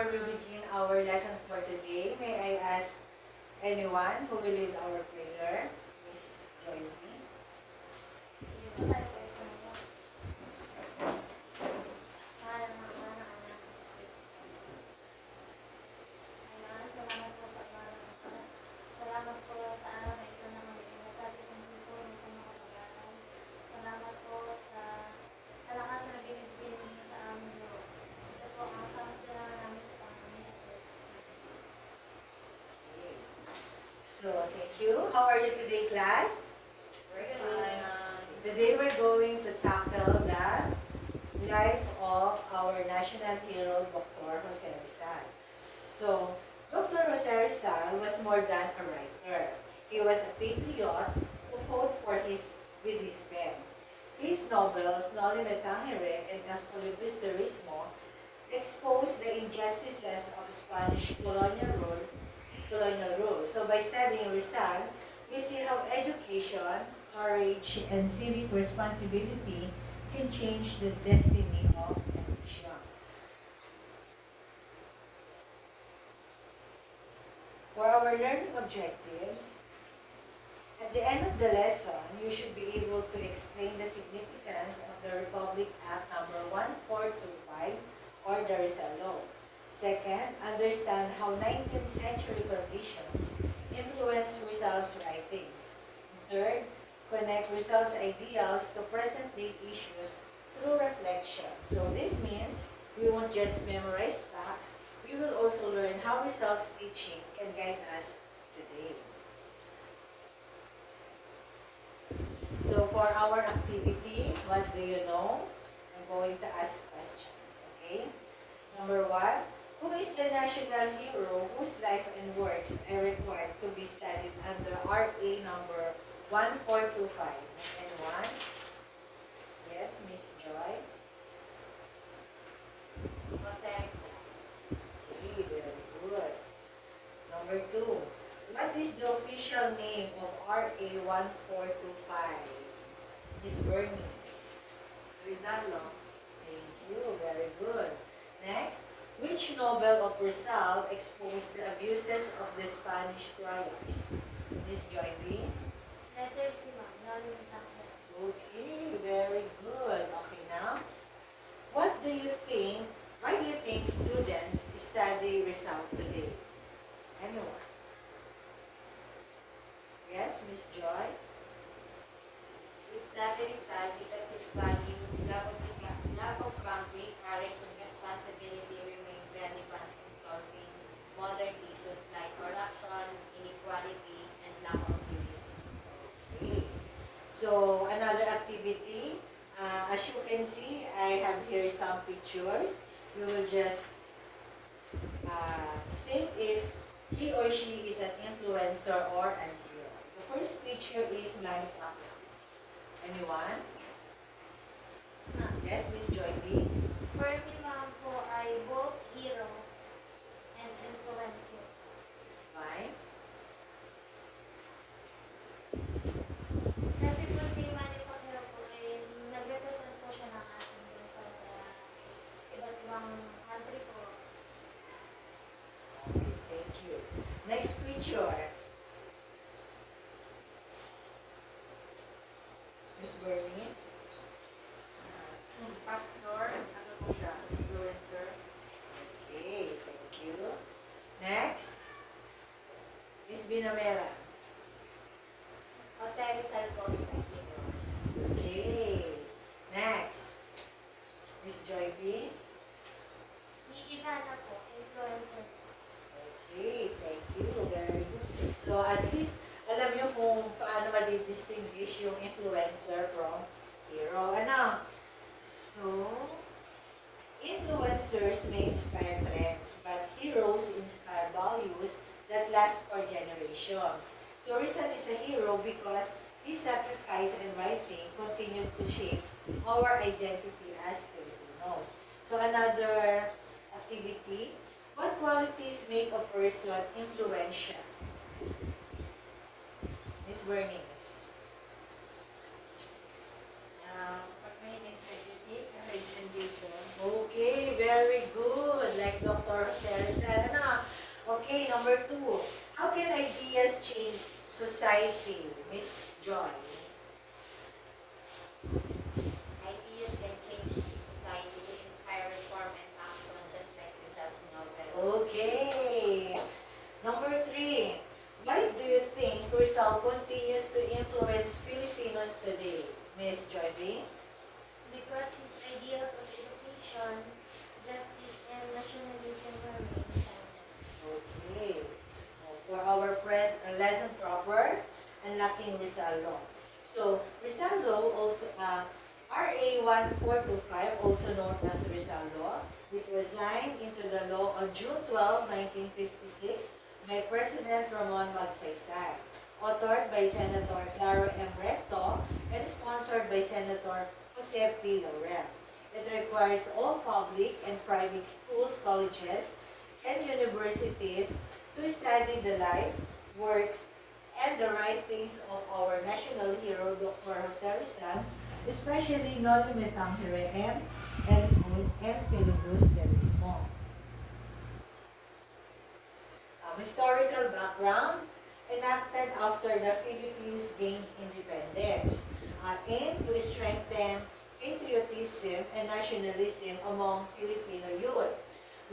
before we begin our lesson for today, may I ask anyone who will lead our prayer? Please join me. Salamat po sa araw na ito na magiging matapit ng grupo ng kumakapagal. Salamat po sa kalakasan na binibigay niyo sa amin, Lord. Ito po ang asamang tinala namin sa Panginoon Jesus. Okay. So, thank you. How are you today, class? Today we're going to tackle the life of our national hero, Dr. Jose Rizal. So, Dr. Jose Rizal was more than a writer. He was a patriot who fought with his pen. His novels, Noli Me Tangere and El Filibusterismo, exposed the injustices of Spanish colonial rule. So by studying Rizal, we see how education, courage, and civic responsibility can change the destiny of a nation. For our learning objectives, at the end of the lesson, you should be able to explain the significance of the Republic Act number 1425 or the Rizal Law. Second, understand how 19th century conditions influence Rizal's writings. Third, connect Rizal's ideals to present-day issues through reflection. So this means we won't just memorize facts, we will also learn how Rizal's teaching can guide us today. So for our activity, what do you know? I'm going to ask questions, okay? Number 1, who is the national hero whose life and works are required to be studied under RA number 1425? Anyone? Yes, Miss Joy? Jose Rizal. Okay, very good. Number 2, what is the official name of RA 1425? Miss Bernice. Rizal. Thank you, very good. Next, which novel of Rizal exposed the abuses of the Spanish friars? Miss Joy B. Letter C, ma'am. Noli Me Tangere. Okay, very good. Okay, now, why do you think students study Rizal today? Anyone? Yes, Miss Joy? We study Rizal because his values, love of country, courage, and responsibility remain relevant in solving modern issues like corruption, inequality, and lack of unity. Okay. So, another activity. As you can see, I have here some pictures. We will just state if he or she is an influencer or an hero. The first picture is Manny Pacquiao. Anyone? Yes, Miss Joy B. For me, ma'am, po ay both hero and influencer. Why? Kasi po si Manny Pacquiao po ay nag-represent po siya ng ating bansa sa iba't ibang country po. Okay, thank you. Next picture. Miss Bernice. Pastor, ano po siya? Influencer. Okay, thank you. Next. Miss Binamera. Jose Rizal po is a hero. Okay. Next. Miss Joy B. Si Ivana po, influencer. Okay, thank you. Very good. So at least, alam niyo kung paano ma-distinguish yung influencer from hero. Ano? So, influencers may inspire trends, but heroes inspire values that last for generations. So Rizal is a hero because his sacrifice and writing continues to shape our identity as Filipinos. So another activity, what qualities make a person influential? Miss Bernice. Pag may integrity, courage, and vision. Okay, very good. Like Dr. Jose number 2. How can ideas change society? Miss Joy. Ideas can change society to inspire reform and action, just like Rizal's novel. Okay. Number 3. Why do you think Rizal continues to influence Filipinos today? Miss Joy B? Because his ideals of education, justice, and nationalism remain timeless. Okay. So, for our lesson proper, unlocking Rizal Law. So, Rizal Law also, RA 1425, also known as Rizal Law, it was signed into the law on June 12, 1956 by President Ramon Magsaysay, authored by Senator Claro M. Recto, and sponsored by Senator Jose P. Laurel. It requires all public and private schools, colleges, and universities to study the life, works, and the writings of our national hero, Dr. Jose Rizal, especially Noli Me Tangere and Filibuster Telismo. Historical background, enacted after the Philippines gained independence, aimed to strengthen patriotism and nationalism among Filipino youth.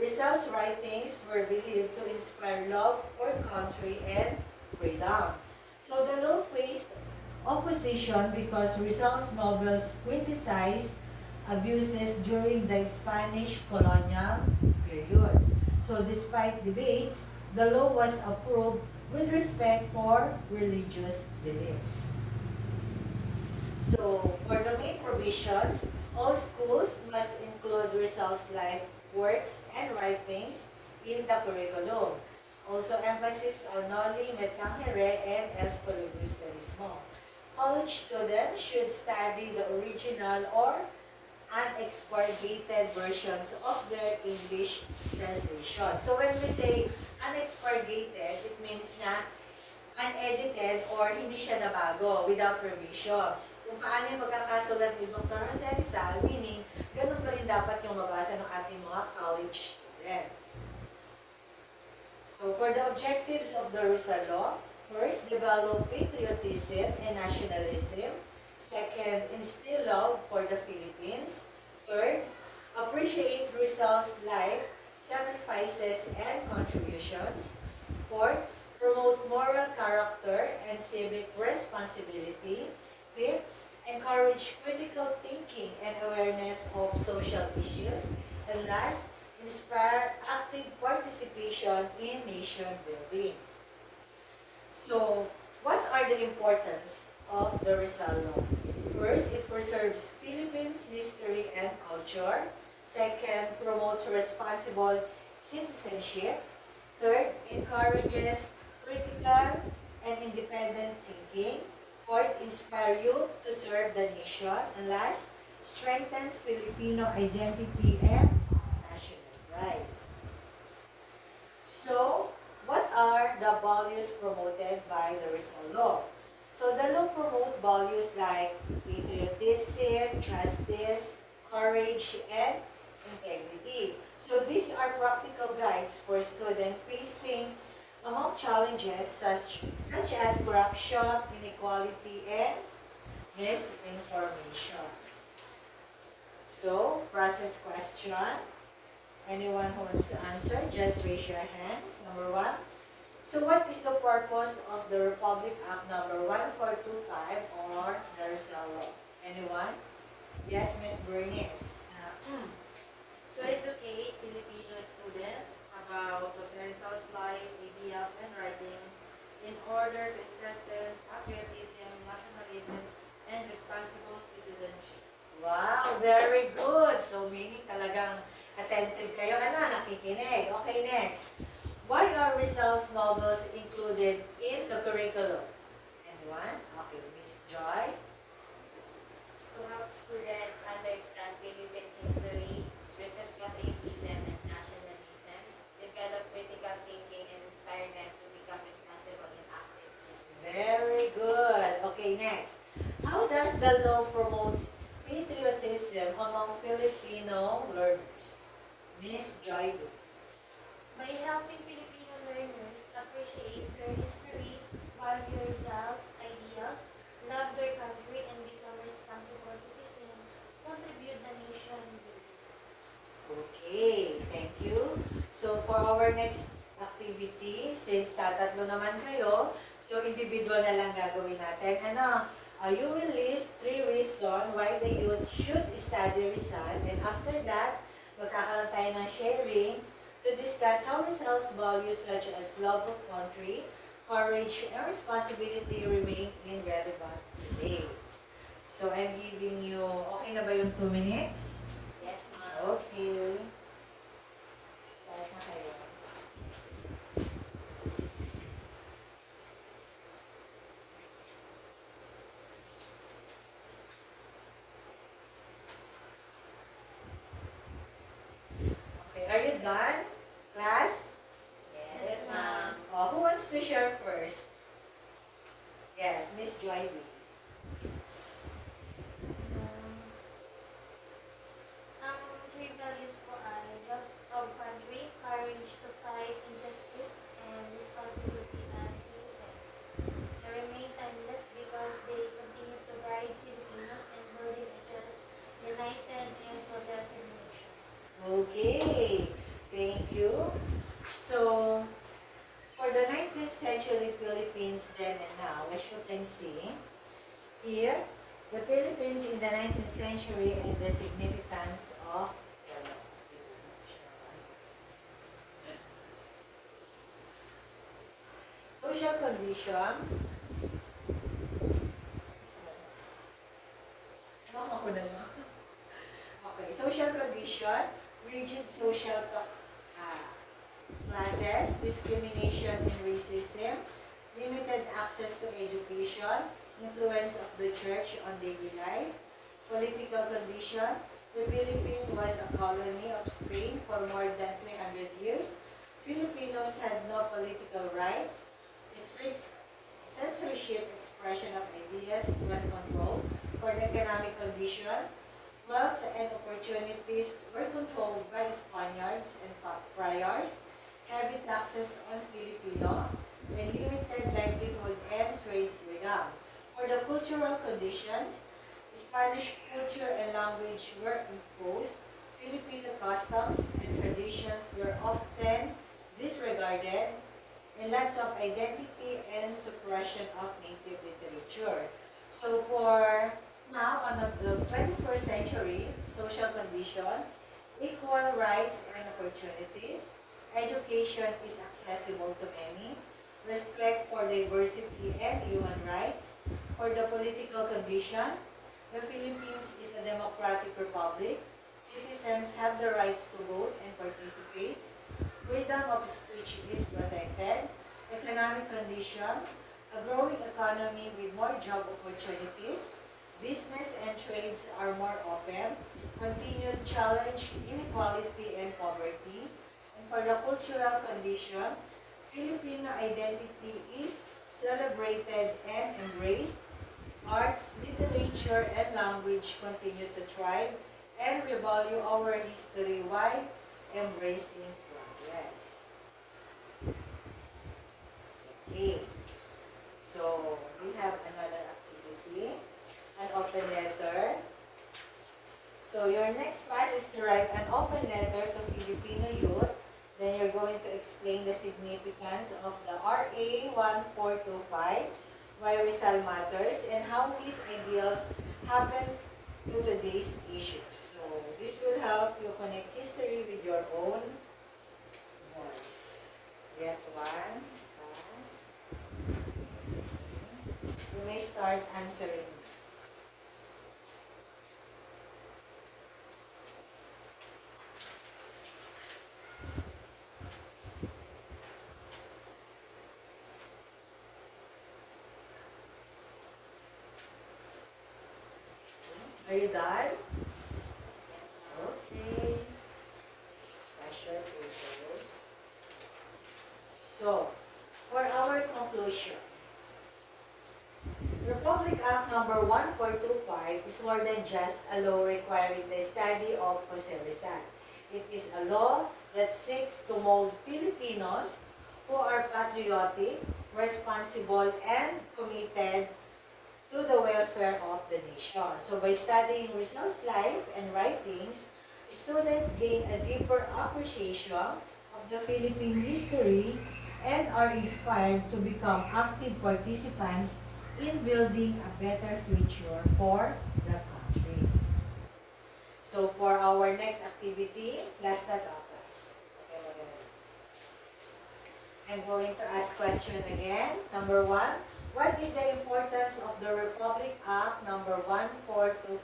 Rizal's writings were believed to inspire love for country and freedom. So the law faced opposition because Rizal's novels criticized abuses during the Spanish colonial period. So despite debates, the law was approved with respect for religious beliefs. So for the main provisions, all schools must include Rizal's life, works, and writings in the curriculum. Also emphasis on Noli Me Tangere and El Filibusterismo. College students should study the original or unexpurgated versions of their English translation. So when we say unexpurgated, it means na unedited or hindi siya nabago, without revision. Kung paano yung magkakasulat ni Dr. Jose Rizal, meaning, ganun pa rin dapat yung mabasa ng ating mga college students. So for the objectives of the Rizal Law, first, develop patriotism and nationalism. Second, instill love for the Philippines. Third, appreciate Rizal's life, sacrifices, and contributions. Fourth, promote moral character and civic responsibility. Fifth, encourage critical thinking and awareness of social issues. And last, inspire active participation in nation building. So, what are the importance of the Rizal Law? First, it preserves Philippines' history and culture. Second, promotes responsible citizenship. Third, encourages critical and independent thinking. Fourth, inspire youth to serve the nation. And last, strengthens Filipino identity and national pride. So, what are the values promoted by the Rizal Law? So the law promotes values like patriotism, justice, courage, and integrity. So these are practical guides for students facing among challenges such as corruption, inequality, and misinformation. So, process question. Anyone who wants to answer, just raise your hands. Number 1. So what is the purpose of the Republic Act number 1425 or the Rizal Law? Anyone? Yes, Ms. Bernice. To educate Filipino students about Jose Rizal's life, ideas, and writings in order to strengthen patriotism, nationalism, and responsible citizenship. Wow, very good. So meaning talagang attentive kayo, nakikinig. Okay, next. Why are Rizal's novels included in the curriculum? Anyone? Okay, Miss Joy. To help students understand Philippine history, strengthen patriotism and nationalism, develop critical thinking, and inspire them to become responsible and active citizens. Very good. Okay, next. How does the law promote patriotism among Filipino learners? Miss Joy. by helping Filipino learners appreciate their history, value results, ideals, love their country, and become responsible citizens, contribute the nation building. Okay, thank you. So for our next activity, since tatatlo naman kayo, so individual na lang gagawin natin. You will list 3 reasons why the youth should study Rizal, and after that, magkakaroon tayo ng sharing to discuss how Rizal's values such as love of country, courage, and responsibility remain in relevant today. So I'm giving you, okay na ba yung 2 minutes? Yes, ma'am. Okay. Start na kayo. Okay, are you done, class? Yes, ma'am. Who wants to share first? Yes, Miss Joy B. Ang 3 values po ay love of country, courage to fight injustice, and responsibility as citizen. So remain timeless because they continue to guide Filipinos in building a just, united, and progressive nation. Okay, thank you. So, for the 19th century Philippines then and now, as you can see, here, the Philippines in the 19th century and the significance of the law. Social condition. Ako na lang. Okay, social condition, rigid social classes, discrimination and racism, limited access to education, influence of the church on daily life, political condition. The Philippines was a colony of Spain for more than 300 years. Filipinos had no political rights. Strict censorship expression of ideas was controlled. For the economic condition, wealth and opportunities were controlled by Spaniards and friars. Heavy taxes on Filipino and limited livelihood and trade freedom. For the cultural conditions, Spanish culture and language were imposed. Filipino customs and traditions were often disregarded, and lots of identity and suppression of native literature. So for now, on the 21st century, social condition, equal rights and opportunities, education is accessible to many, respect for diversity and human rights. For the political condition, the Philippines is a democratic republic. Citizens have the rights to vote and participate. Freedom of speech is protected. Economic condition, a growing economy with more job opportunities. Business and trades are more open. Continued challenge, inequality and poverty. And for the cultural condition, Filipino identity is celebrated and embraced. Arts, literature, and language continue to thrive, and we value our history while embracing progress. Okay, so we have another activity, an open letter. So your next task is to write an open letter to Filipino youth. Then you're going to explain the significance of the RA 1425, why Rizal matters, and how these ideals happen to today's issues. So this will help you connect history with your own voice. Get one, pass. You may start answering. Are you done? Okay. Pressure papers. So, for our conclusion, Republic Act number 1425 is more than just a law requiring the study of Jose Rizal. It is a law that seeks to mold Filipinos who are patriotic, responsible, and committed to the welfare of the nation. So by studying Rizal's life and writings, students gain a deeper appreciation of the Philippine history and are inspired to become active participants in building a better future for the country. So for our next activity, last na to, class. Okay, I'm going to ask question again. Number 1, what is the importance of the Republic Act number 1425?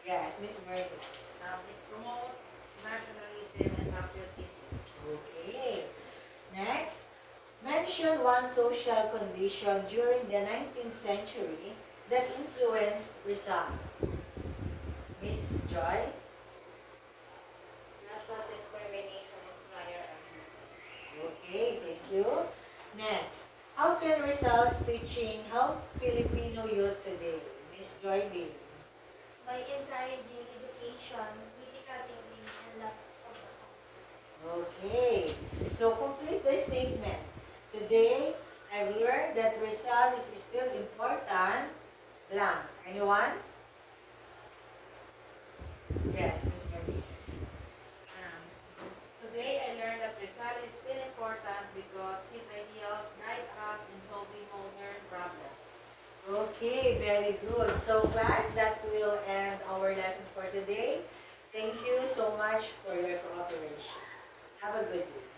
Yes, Ms. Verdes. It promotes nationalism and patriotism. Okay. Next, mention one social condition during the 19th century that influenced Rizal. Miss Joy? Racial discrimination and prior abuses. Okay, thank you. Next, how can Rizal's teaching help Filipino youth today? Miss Joy Bill. By encouraging education, critical thinking, and love of the country. Okay, so complete the statement. Today, I've learned that Rizal is still important. Blank. Anyone? Yes, Miss Bernice. Today I learned that Rizal is still important because his ideals guide us in solving modern problems. Okay, very good. So class, that will end our lesson for today. Thank you so much for your cooperation. Have a good day.